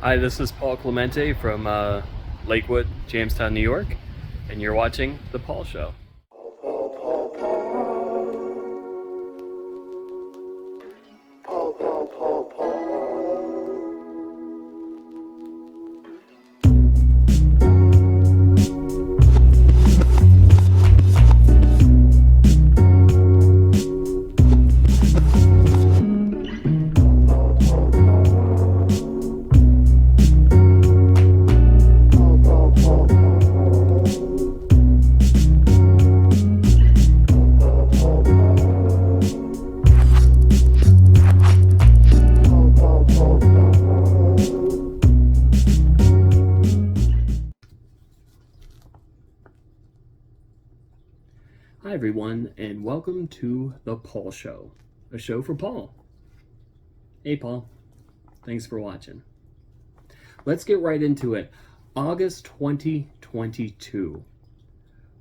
Hi, this is Paul Clemente from Lakewood, Jamestown, New York, and you're watching The Paul Show. Hi, everyone, and welcome to The Paul Show, a show for Paul. Hey, Paul. Thanks for watching. Let's get right into it. August 2022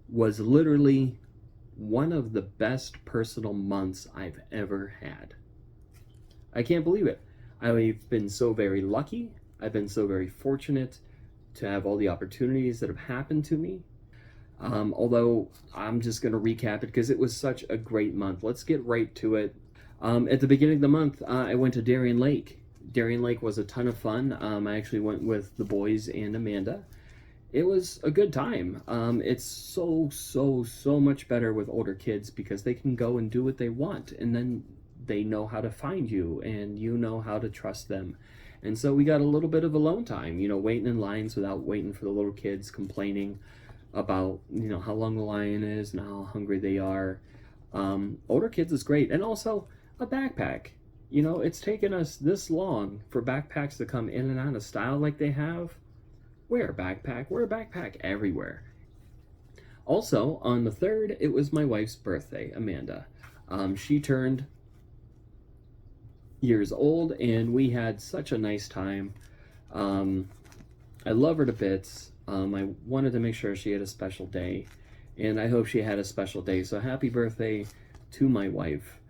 was literally one of the best personal months I've ever had. I can't believe it. I've been so very lucky. I've been so very fortunate to have all the opportunities that have happened to me. Although I'm just going to recap it because it was such a great month. Let's get right to it. At the beginning of the month, I went to Darien Lake. Darien Lake was a ton of fun. I actually went with the boys and Amanda. It was a good time. It's so much better with older kids because they can go and do what they want, and then they know how to find you, and you know how to trust them. And so we got a little bit of alone time, waiting in lines without waiting for the little kids complaining about how long the line is and how hungry they are. Older kids is great. And also a backpack. It's taken us this long for backpacks to come in and out of style like they have. Wear a backpack everywhere. Also, on the 3rd, it was my wife's birthday, Amanda. She turned years old, and we had such a nice time. I love her to bits. I wanted to make sure she had a special day, and I hope she had a special day. So happy birthday to my wife,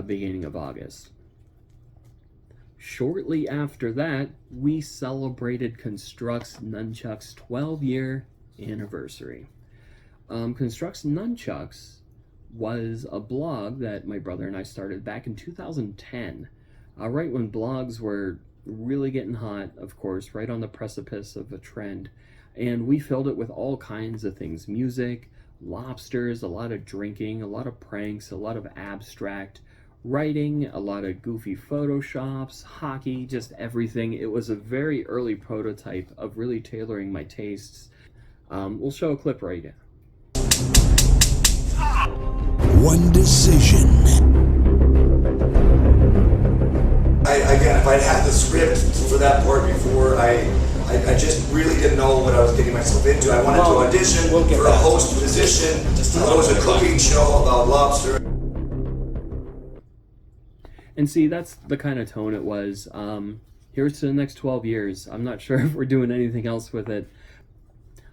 beginning of August. Shortly after that, we celebrated Construct's Nunchucks 12-year anniversary. Construct's Nunchucks was a blog that my brother and I started back in 2010, right when blogs were really getting hot, of course, right on the precipice of a trend. And we filled it with all kinds of things: music, lobsters, a lot of drinking, a lot of pranks, a lot of abstract writing, a lot of goofy photoshops, hockey, just everything. It was a very early prototype of really tailoring my tastes. We'll show a clip right now. One decision. Again, if I'd had the script for that part before, I just really didn't know what I was getting myself into. I wanted to audition for a host position. It was a cooking show about lobster. And see, that's the kind of tone it was. Here's to the next 12 years. I'm not sure if we're doing anything else with it.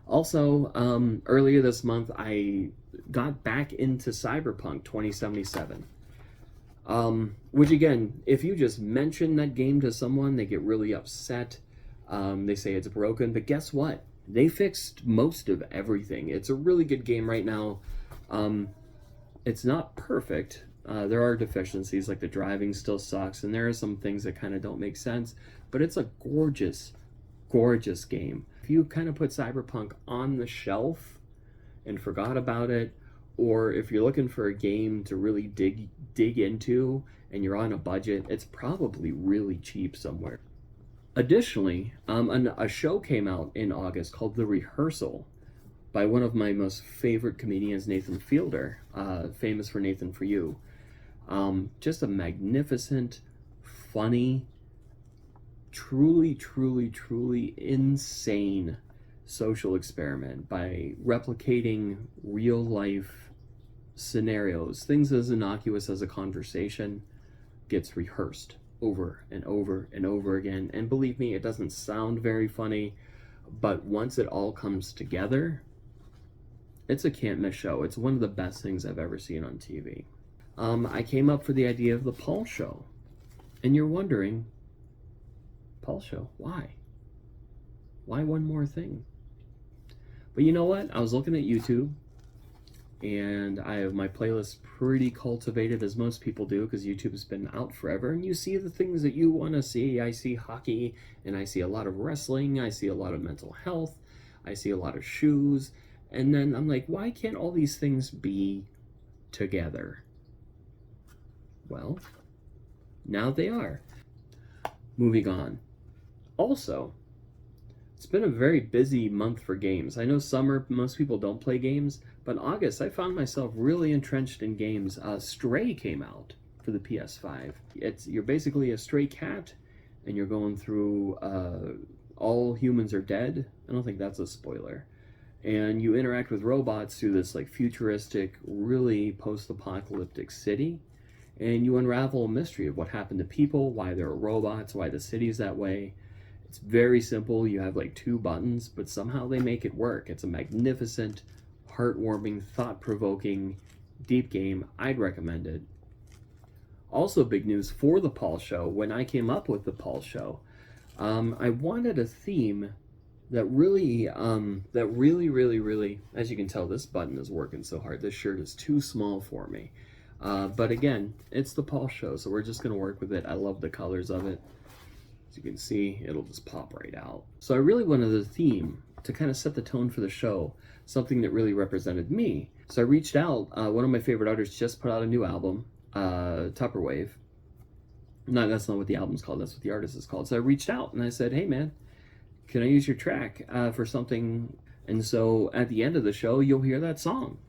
Also, earlier this month, I got back into Cyberpunk 2077. Which again, if you just mention that game to someone, they get really upset. They say it's broken, but guess what? They fixed most of everything. It's a really good game right now. It's not perfect. There are deficiencies, like the driving still sucks, and there are some things that kind of don't make sense, but it's a gorgeous game. If you kind of put Cyberpunk on the shelf and forgot about it, or if you're looking for a game to really dig into and you're on a budget, it's probably really cheap somewhere. Additionally, a show came out in August called The Rehearsal by one of my most favorite comedians, Nathan Fielder, famous for Nathan For You. Just a magnificent, funny, truly insane social experiment by replicating real life scenarios. Things as innocuous as a conversation gets rehearsed over and over again. And believe me, it doesn't sound very funny, but once it all comes together, it's a can't miss show. It's one of the best things I've ever seen on TV. I came up for the idea of the Paul Show. And you're wondering, Paul Show, why? Why one more thing? But you know what? I was looking at YouTube, and I have my playlist pretty cultivated, as most people do, because YouTube's been out forever, and you see the things that you want to see. I see hockey, and I see a lot of wrestling, I see a lot of mental health, I see a lot of shoes, and then I'm like, why can't all these things be together? Well, now they are. Moving on. Also, it's been a very busy month for games. I know summer, most people don't play games, but August, I found myself really entrenched in games. Stray came out for the PS5. You're basically a stray cat, and you're going through All Humans Are Dead. I don't think that's a spoiler. And you interact with robots through this like futuristic, really post-apocalyptic city, and you unravel a mystery of what happened to people, why there are robots, why the city's that way. It's very simple. You have like 2 buttons, but somehow they make it work. It's a magnificent, heartwarming, thought-provoking, deep game. I'd recommend it. Also, big news for the Paul Show. When I came up with the Paul Show, I wanted a theme that really, really, as you can tell, this button is working so hard. This shirt is too small for me. But again, it's the Paul Show, so we're just going to work with it. I love the colors of it. As you can see, it'll just pop right out. So I really wanted a theme to kind of set the tone for the show, something that really represented me. So I reached out. One of my favorite artists just put out a new album, Tupperwave. No, that's not what the album's called. That's what the artist is called. So I reached out and I said, hey, man, can I use your track for something? And so at the end of the show, you'll hear that song.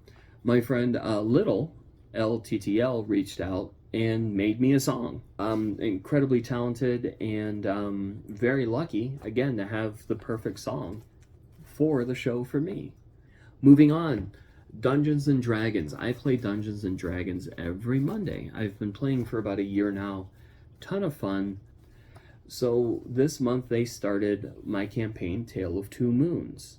My friend Little, LTTL, reached out and made me a song. Incredibly talented and very lucky, again, to have the perfect song for the show for me. Moving on, Dungeons and Dragons. I play Dungeons and Dragons every Monday. I've been playing for about a year now. Ton of fun. So this month they started my campaign, Tale of Two Moons.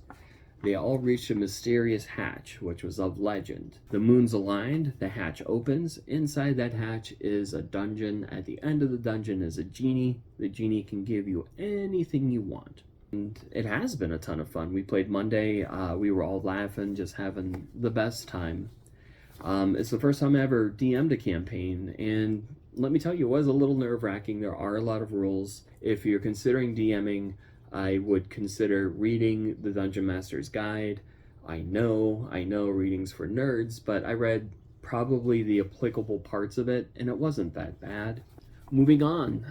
They all reached a mysterious hatch, which was of legend. The moons aligned, the hatch opens. Inside that hatch is a dungeon. At the end of the dungeon is a genie. The genie can give you anything you want. And it has been a ton of fun. We played Monday. We were all laughing, just having the best time. It's the first time I ever DM'd a campaign, and let me tell you, it was a little nerve-wracking. There are a lot of rules. If you're considering DMing, I would consider reading the Dungeon Master's Guide. I know reading's for nerds, but I read probably the applicable parts of it, and it wasn't that bad. Moving on,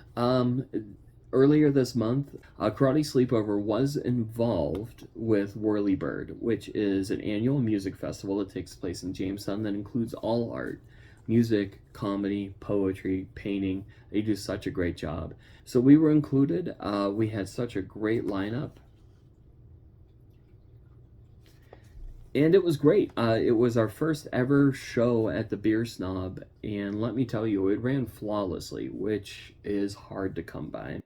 earlier this month, Karate Sleepover was involved with Whirlybird, which is an annual music festival that takes place in Jamestown that includes all art. Music, comedy, poetry, painting. They do such a great job. So we were included. We had such a great lineup. And it was great. It was our first ever show at the Beer Snob. And let me tell you, it ran flawlessly, which is hard to come by.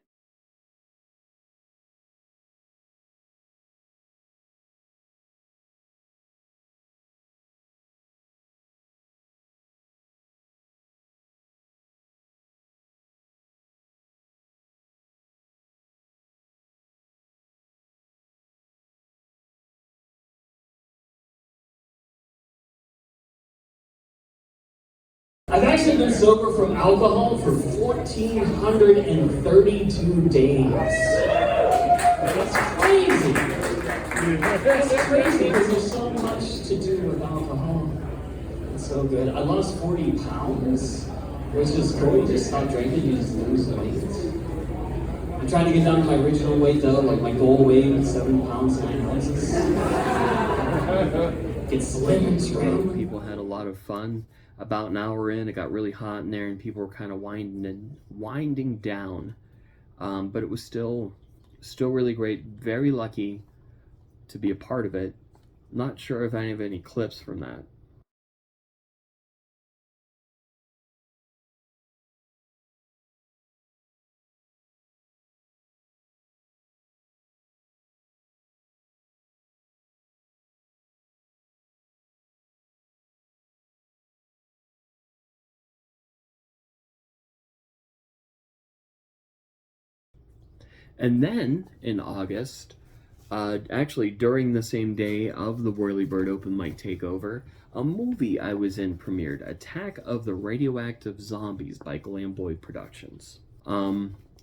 I've actually been sober from alcohol for 1,432 days. That's crazy. That's crazy because there's so much to do with alcohol. It's so good. I lost 40 pounds, which is cool. You just stop drinking, you just lose weight. I'm trying to get down to my original weight though, like my goal weight, 7 pounds, 9 ounces. Get slim and strong. People had a lot of fun. About an hour in, it got really hot in there, and people were kind of winding down. But it was still really great. Very lucky to be a part of it. Not sure if I have any clips from that. And then in August, Actually, during the same day of the Whirlybird Open Mic Takeover, a movie I was in premiered, Attack of the Radioactive Zombies by Glamboy Productions.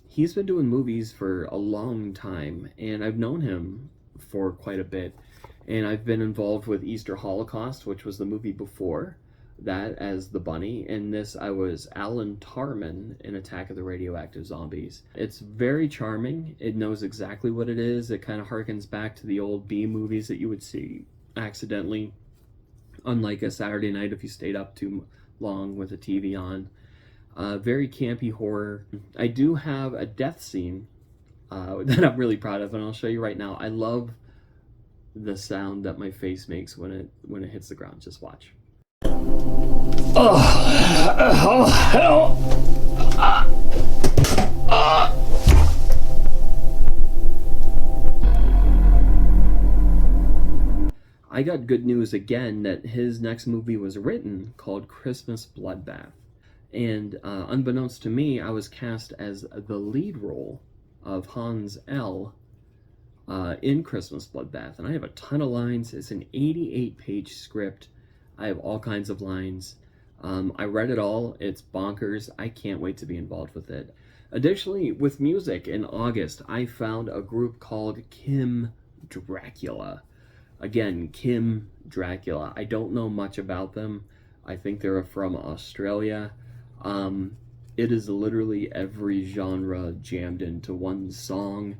He's been doing movies for a long time, and I've known him for quite a bit. And I've been involved with Easter Holocaust, which was the movie before that as the bunny. In this, I was Alan Tarman in Attack of the Radioactive Zombies. It's very charming. It knows exactly what it is. It kind of harkens back to the old B movies that you would see accidentally, unlike a Saturday night if you stayed up too long with the TV on. Very campy horror. I do have a death scene that I'm really proud of, and I'll show you right now. I love the sound that my face makes when it hits the ground. Just watch. Oh hell! I got good news again that his next movie was written called Christmas Bloodbath. And unbeknownst to me, I was cast as the lead role of Hans L. In Christmas Bloodbath. And I have a ton of lines. It's an 88-page script. I have all kinds of lines. I read it all. It's bonkers. I can't wait to be involved with it. Additionally, with music, in August, I found a group called Kim Dracula. Again, Kim Dracula. I don't know much about them. I think they're from Australia. It is literally every genre jammed into one song,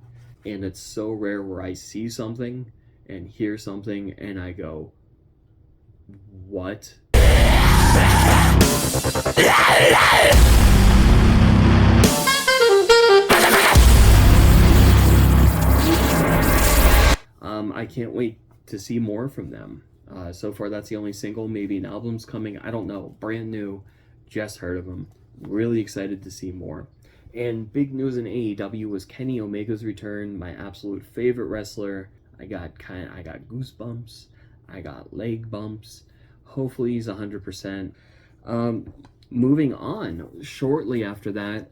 and it's so rare where I see something and hear something and I go, what? I can't wait to see more from them. So far, that's the only single. Maybe an album's coming. I don't know. Brand new. Just heard of them. Really excited to see more. And big news in AEW was Kenny Omega's return. My absolute favorite wrestler. I got goosebumps. I got leg bumps. Hopefully he's 100%. Moving on, shortly after that,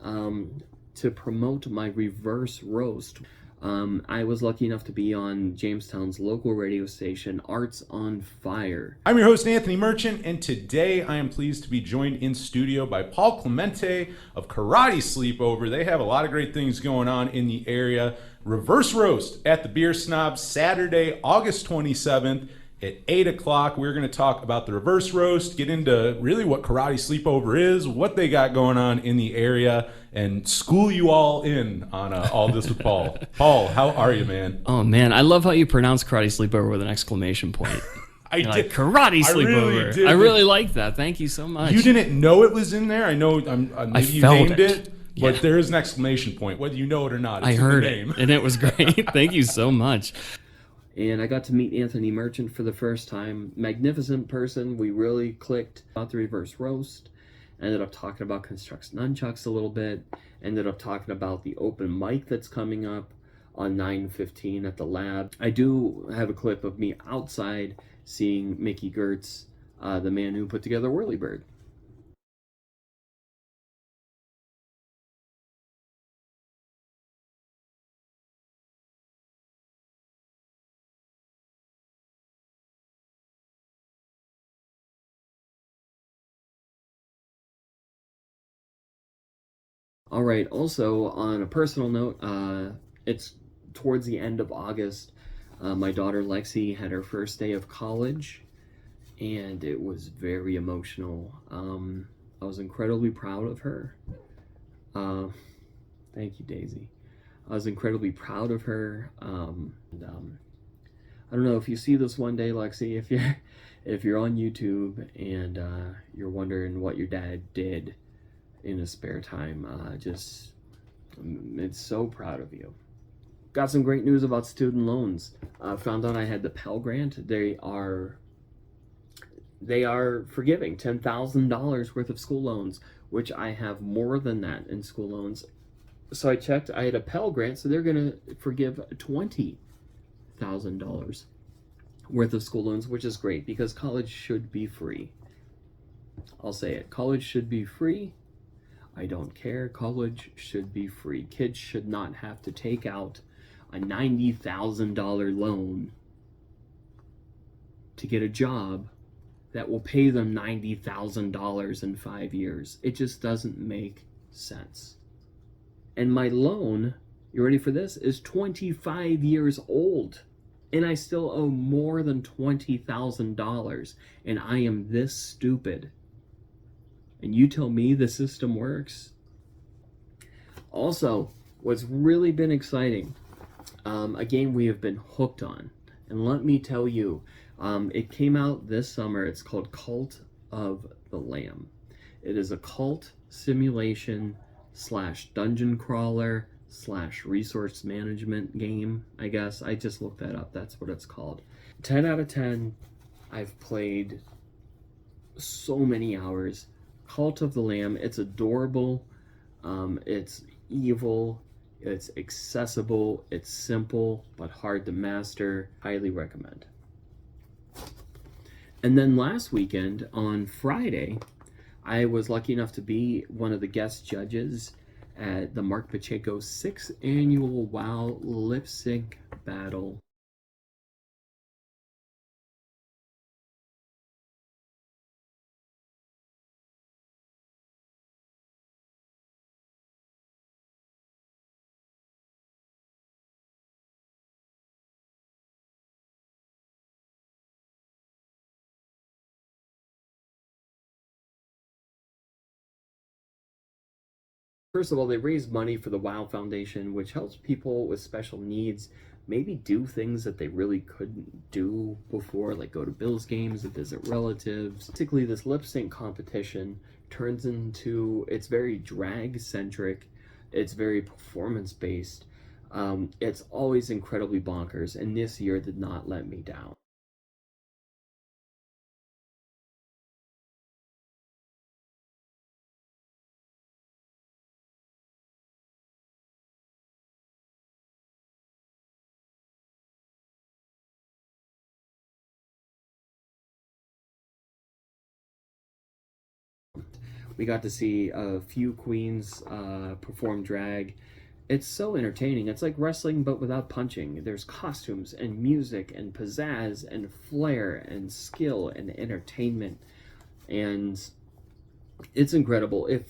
to promote my reverse roast, I was lucky enough to be on Jamestown's local radio station, Arts on Fire. I'm your host, Anthony Merchant, and today I am pleased to be joined in studio by Paul Clemente of Karate Sleepover. They have a lot of great things going on in the area. Reverse roast at the Beer Snob, Saturday, August 27th. At 8 o'clock, we're going to talk about the reverse roast, get into really what Karate Sleepover is, what they got going on in the area, and school you all in on all this with Paul. Paul, how are you, man? Oh, man, I love how you pronounce Karate Sleepover with an exclamation point. I did. Like, Karate Sleepover. I really like that. Thank you so much. You didn't know it was in there? I know maybe you named it. But yeah. There is an exclamation point, whether you know it or not. It's I heard in the name. it, and it was great. Thank you so much. And I got to meet Anthony Merchant for the first time. Magnificent person. We really clicked about the reverse roast. Ended up talking about Constructs Nunchucks a little bit. Ended up talking about the open mic that's coming up on 9/15 at the lab. I do have a clip of me outside seeing Mickey Gertz, the man who put together Whirlybird. All right, also on a personal note, it's towards the end of August. My daughter Lexi had her first day of college, and it was very emotional. I was incredibly proud of her. Thank you, Daisy. I was incredibly proud of her. I don't know if you see this one day, Lexi, if you're on YouTube and you're wondering what your dad did in his spare time, it's so proud of you. Got some great news about student loans. Found out I had the Pell Grant. They are forgiving $10,000 worth of school loans, which I have more than that in school loans. So I checked, I had a Pell Grant, so they're gonna forgive $20,000 worth of school loans, which is great because college should be free. I'll say it, college should be free. I don't care. College should be free. Kids should not have to take out a $90,000 loan to get a job that will pay them $90,000 in 5 years. It just doesn't make sense. And my loan, you ready for this, is 25 years old. And I still owe more than $20,000. And I am this stupid. And you tell me the system works? Also, what's really been exciting, a game we have been hooked on. And let me tell you, it came out this summer. It's called Cult of the Lamb. It is a cult simulation / dungeon crawler / resource management game, I guess. I just looked that up. That's what it's called. 10 out of 10. I've played so many hours. Cult of the Lamb. It's adorable. It's evil. It's accessible. It's simple, but hard to master. Highly recommend. And then last weekend, on Friday, I was lucky enough to be one of the guest judges at the Mark Pacheco 6th Annual WoW Lip Sync Battle. First of all, they raise money for the WoW Foundation, which helps people with special needs maybe do things that they really couldn't do before, like go to Bills games and visit relatives. Basically, this lip sync competition turns into, it's very drag centric, it's very performance based. It's always incredibly bonkers, and this year did not let me down. We got to see a few queens perform drag. It's so entertaining. It's like wrestling, but without punching. There's costumes and music and pizzazz and flair and skill and entertainment. And it's incredible. If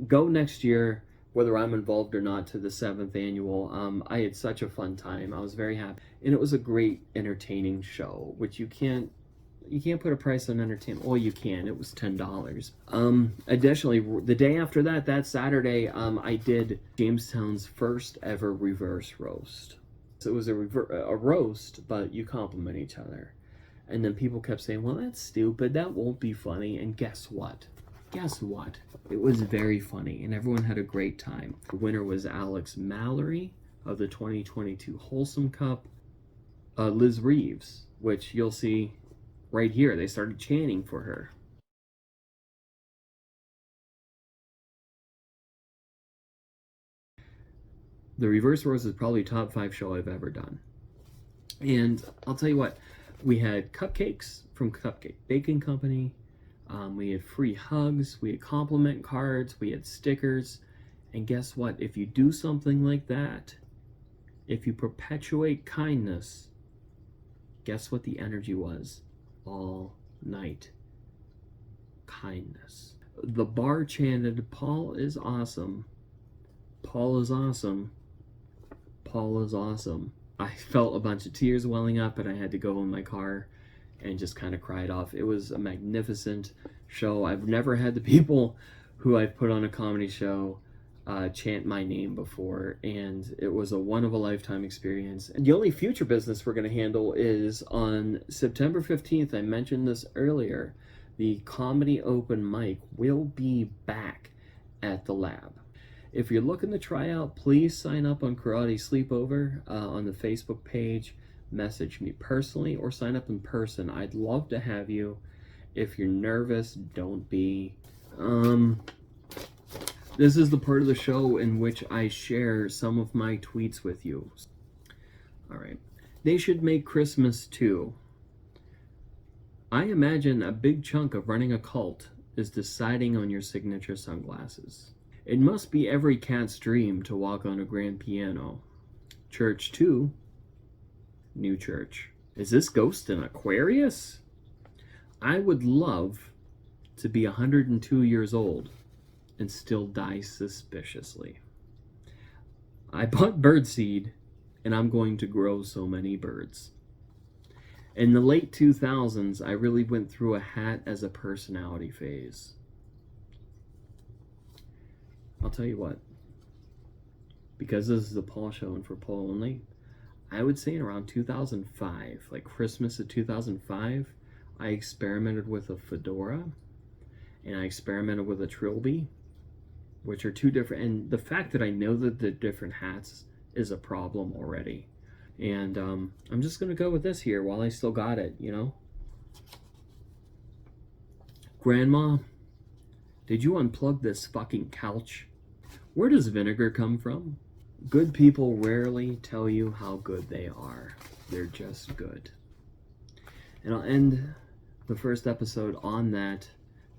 go next year, whether I'm involved or not, to the 7th annual. I had such a fun time. I was very happy. And it was a great entertaining show, which you can't put a price on entertainment. Well, you can. It was $10. Additionally, the day after that, that Saturday, I did Jamestown's first ever reverse roast. So it was a roast, but you compliment each other. And then people kept saying, well, that's stupid. That won't be funny. And guess what? Guess what? It was very funny, and everyone had a great time. The winner was Alex Mallory of the 2022 Wholesome Cup. Liz Reeves, which you'll see right here. They started chanting for her. The Reverse Rose is probably top 5 show I've ever done. And I'll tell you what, we had cupcakes from Cupcake Baking Company. We had free hugs. We had compliment cards. We had stickers. And guess what? If you do something like that, if you perpetuate kindness, guess what the energy was all night? Kindness. The bar chanted, Paul is awesome. Paul is awesome. Paul is awesome. I felt a bunch of tears welling up, and I had to go in my car and just kind of cried off. It was a magnificent show. I've never had the people who I've put on a comedy show chant my name before, and it was a one-of-a-lifetime experience. And the only future business we're going to handle is on September 15th. I mentioned this earlier. The comedy open mic will be back at the lab. If you're looking to try out, please sign up on Karate Sleepover on the Facebook page. Message me personally or sign up in person. I'd love to have you. If you're nervous, don't be. This is the part of the show in which I share some of my tweets with you. All right. They should make Christmas too. I imagine a big chunk of running a cult is deciding on your signature sunglasses. It must be every cat's dream to walk on a grand piano. Church 2, new church. Is this ghost an Aquarius? I would love to be 102 years old and still die suspiciously. I bought birdseed and I'm going to grow so many birds. In the late 2000s, I really went through a hat as a personality phase. I'll tell you what, because this is the Paul Show and for Paul only, I would say in around 2005, like Christmas of 2005, I experimented with a fedora and I experimented with a trilby, which are two different, and the fact that I know that the different hats is a problem already. And I'm just gonna go with this here while I still got it, you know. Grandma, did you unplug this fucking couch? Where does vinegar come from? Good people rarely tell you how good they are. They're just good. And I'll end the first episode on that.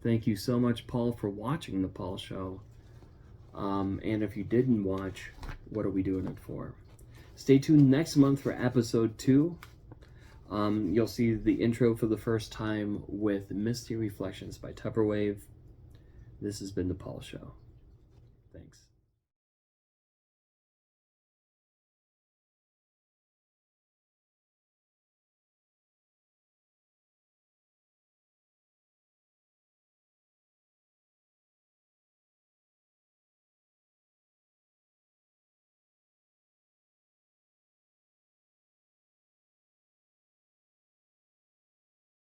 Thank you so much, Paul, for watching the Paul Show. And if you didn't watch, what are we doing it for? Stay tuned next month for episode 2. You'll see the intro for the first time with Misty Reflections by Tupperwave. This has been the Paul Show. Thanks.